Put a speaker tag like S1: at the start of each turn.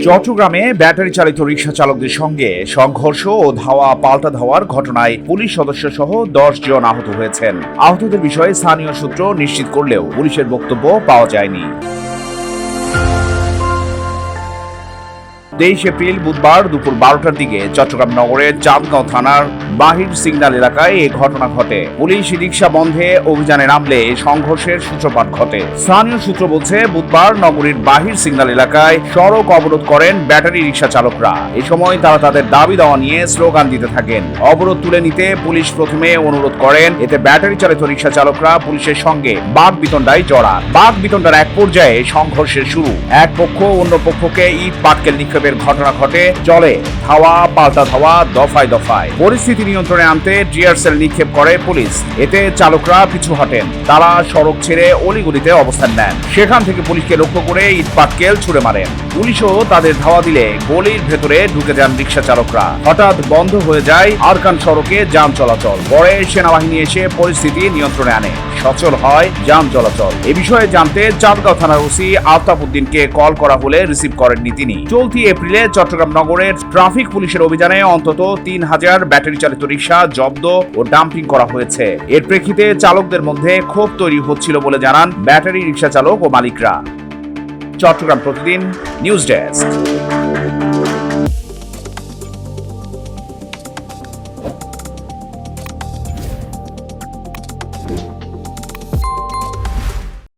S1: চট্টগ্রামে ব্যাটারি চালিত রিকশা চালকদের সঙ্গে সংঘর্ষ ও ধাওয়া পাল্টা ধাওয়ার ঘটনায় পুলিশ সদস্য সহ 10 জন আহত হয়েছেন। আহতদের বিষয়ে স্থানীয় সূত্র নিশ্চিত করলেও পুলিশের বক্তব্য পাওয়া যায়নি। 23 এপ্রিল বুধবার দুপুর 12টার দিকে চট্টগ্রাম নগরের চাঁদগাঁও থানার বাহির সিগন্যাল এলাকায় এই ঘটনা ঘটে। পুলিশ রিকশা বন্ধে অভিযানে নামলে সংঘর্ষের সূত্রপাত ঘটে। স্থানীয় সূত্র বলছে, বুধবার নগরীর বাহির সিগন্যাল এলাকায় সড়ক অবরোধ করেন ব্যাটারি রিকশা চালকরা। এ সময় তারা তাদের দাবি দেওয়া নিয়ে স্লোগান দিতে থাকেন। অবরোধ তুলে নিতে পুলিশ প্রথমে অনুরোধ করেন, এতে ব্যাটারি চালিত রিকশা চালকরা পুলিশের সঙ্গে বাকবিতণ্ডায় জড়ান। বাকবিতণ্ডার এক পর্যায়ে সংঘর্ষের শুরু। এক পক্ষ অন্য পক্ষকে ইট পাটকেল নিক্ষেপের ঘটনা ঘটে। চলে ধাওয়া পাল্টা ধাওয়া, দফায় দফায়। পরিস্থিতি নিয়ন্ত্রণে আনতে টিয়ার সেল নিক্ষেপ করে পুলিশ। এতে চালকরা পিছু হটেন। তারা সড়ক ছেড়ে অলিগলিতে অবস্থান নেন। সেখান থেকে পুলিশকে লক্ষ্য করে ইট পাটকেল ছুড়ে মারেন। পুলিশও তাদের ধাওয়া দিলে গলির ভেতরে ঢুকে যান রিকশা চালকরা। হঠাৎ বন্ধ হয়ে যায় আরকান সড়কে যান চলাচল। পরে সেনাবাহিনী এসে পরিস্থিতি নিয়ন্ত্রণে আনে। সচল হয় যান চলাচল। এ বিষয়ে জানতে চাঁদগাঁও থানার ওসি আফতাব উদ্দিনকে কল করা হলে রিসিভ করেননি তিনি। চলতি এপ্রিলে চট্টগ্রাম নগরের ট্রাফিক পুলিশের অভিযানে অন্তত 3000 ব্যাটারি চালিত রিকশা জব্দ ও ডাম্পিং করা হয়েছে। এর প্রেক্ষিতে চালকদের মধ্যে ক্ষোভ তৈরি হচ্ছিল বলে জানান ব্যাটারি রিকশা চালক ও মালিকরা। চট্টগ্রাম প্রতিদিন নিউজ ডেস্ক।